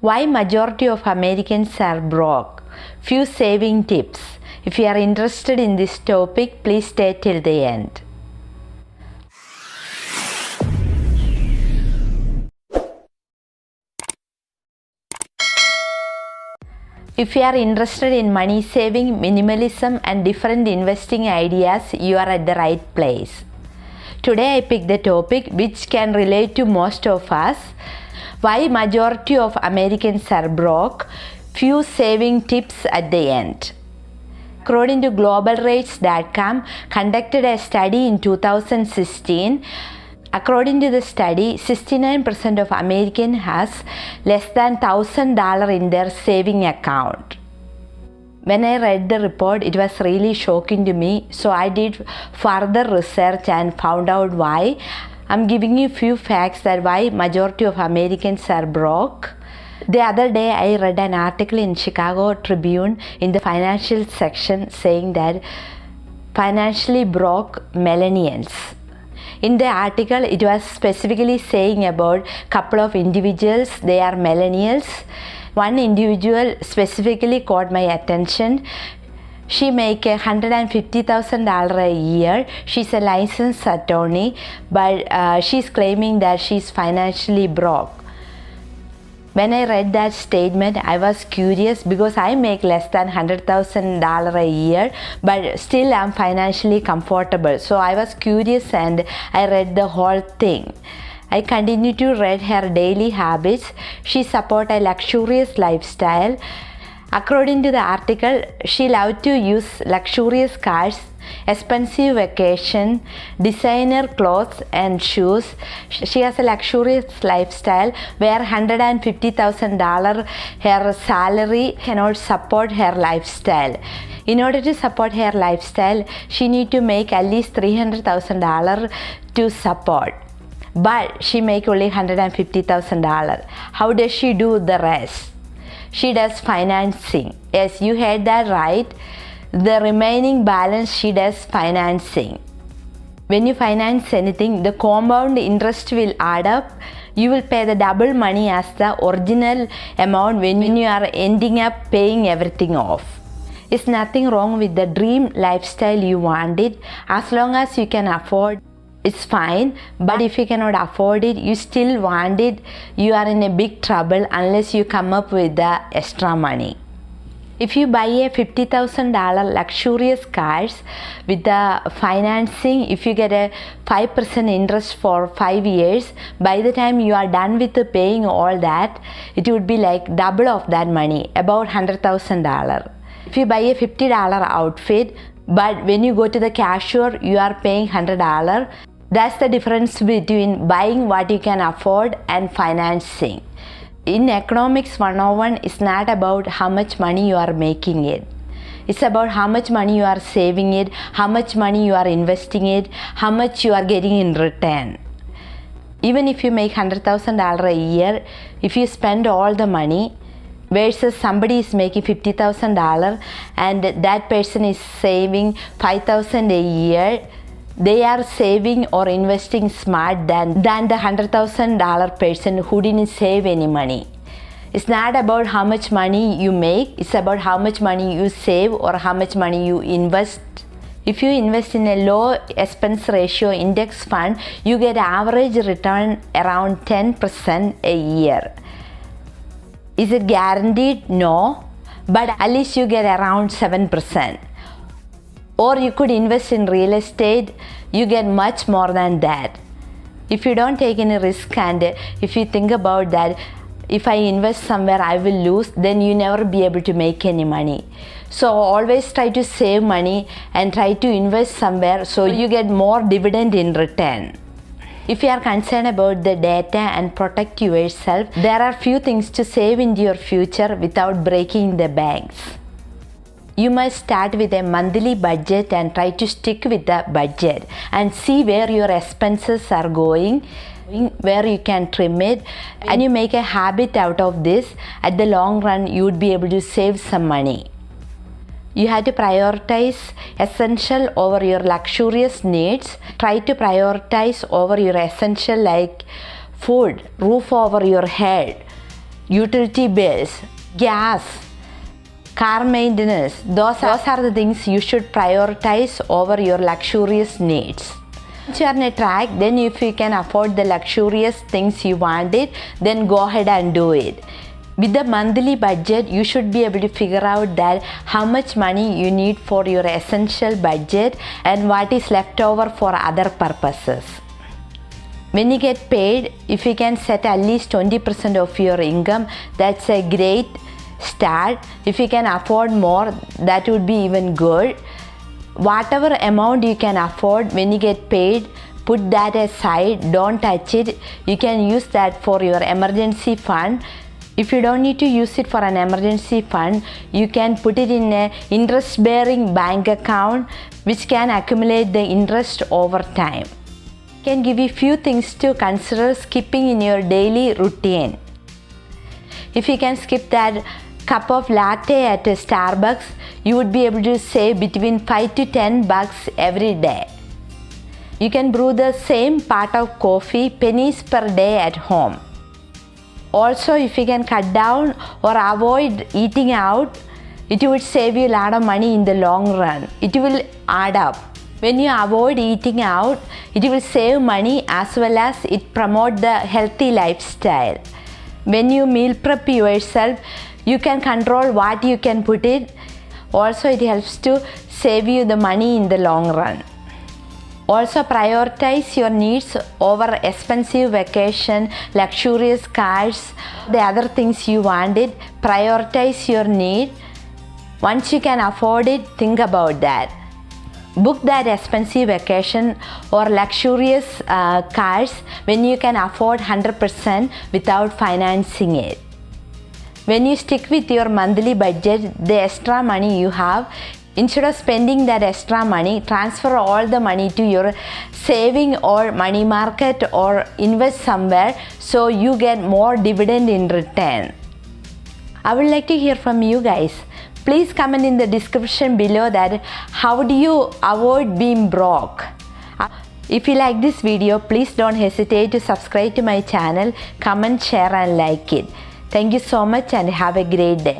Why majority of Americans are broke? Few saving tips. If you are interested in this topic, please stay till the end. If you are interested in money saving, minimalism and different investing ideas, you are at the right place. Today I picked the topic which can relate to most of us. Why majority of Americans are broke? Few saving tips at the end. According to globalrates.com, conducted a study in 2016. According to the study, 69% of Americans has less than $1,000 in their saving account. When I read the report, it was really shocking to me. So I did further research and found out why. I'm giving you few facts that why majority of Americans are broke. The other day I read an article in Chicago Tribune in the financial section saying that financially broke millennials. In the article, it was specifically saying about couple of individuals, they are millennials. One individual specifically caught my attention. She makes $150,000 a year. She's a licensed attorney, but she's claiming that she's financially broke. When I read that statement, I was curious because I make less than $100,000 a year, but still I'm financially comfortable. So I was curious and I read the whole thing. I continue to read her daily habits. She supports a luxurious lifestyle. According to the article, she loves to use luxurious cars, expensive vacation, designer clothes and shoes. She has a luxurious lifestyle where $150,000 her salary cannot support her lifestyle. In order to support her lifestyle, she needs to make at least $300,000 to support. But she makes only $150,000. How does she do the rest? She does financing. Yes, you heard that right. The remaining balance she does financing. When you finance anything, the compound interest will add up. You will pay the double money as the original amount when you are ending up paying everything off. It's nothing wrong with the dream lifestyle you wanted. As long as you can afford, it's fine. But if you cannot afford it, you still want it, you are in a big trouble unless you come up with the extra money. If you buy a $50,000 luxurious cars with the financing, if you get a 5% interest for 5 years, by the time you are done with paying all that, it would be like double of that money, about $100,000. If you buy a $50 outfit, but when you go to the cashier, you are paying $100, that's the difference between buying what you can afford and financing. In Economics 101, it's not about how much money you are making it. It's about how much money you are saving it, how much money you are investing it, how much you are getting in return. Even if you make $100,000 a year, if you spend all the money versus somebody is making $50,000 and that person is saving $5,000 a year, they are saving or investing smart than the $100,000 person who didn't save any money. It's not about how much money you make, it's about how much money you save or how much money you invest. If you invest in a low expense ratio index fund, you get average return around 10% a year. Is it guaranteed? No, but at least you get around 7%. Or you could invest in real estate, you get much more than that. If you don't take any risk and if you think about that, if I invest somewhere I will lose, then you never be able to make any money. So always try to save money and try to invest somewhere so you get more dividend in return. If you are concerned about the data and protect yourself, there are few things to save into your future without breaking the banks. You must start with a monthly budget and try to stick with the budget and see where your expenses are going, where you can trim it, and you make a habit out of this. At the long run, you would be able to save some money. You have to prioritize essential over your luxurious needs. Try to prioritize over your essential like food, roof over your head, utility bills, gas, car maintenance. Those are the things you should prioritize over your luxurious needs. Once you are on a track, then if you can afford the luxurious things you wanted, then go ahead and do it. With the monthly budget, you should be able to figure out that how much money you need for your essential budget and what is left over for other purposes. When you get paid, if you can set at least 20% of your income, that's a great start. If you can afford more, that would be even good. Whatever amount you can afford, when you get paid, put that aside, don't touch it. You can use that for your emergency fund. If you don't need to use it for an emergency fund, you can put it in an interest-bearing bank account which can accumulate the interest over time. I can give you few things to consider skipping in your daily routine. If you can skip that cup of latte at a Starbucks, you would be able to save between $5 to $10 every day. You can brew the same pot of coffee pennies per day at home. Also, if you can cut down or avoid eating out, it would save you a lot of money in the long run. It will add up. When you avoid eating out, it will save money as well as it promote the healthy lifestyle. When you meal prep yourself, you can control what you can put it. Also, it helps to save you the money in the long run. Also, prioritize your needs over expensive vacation, luxurious cars, the other things you wanted. Prioritize your need. Once you can afford it, think about that. Book that expensive vacation or luxurious cars when you can afford 100% without financing it. When you stick with your monthly budget, the extra money you have, instead of spending that extra money, transfer all the money to your saving or money market or invest somewhere so you get more dividend in return. I would like to hear from you guys. Please comment in the description below that how do you avoid being broke. If you like this video, please don't hesitate to subscribe to my channel, comment, share and like it. Thank you so much and have a great day.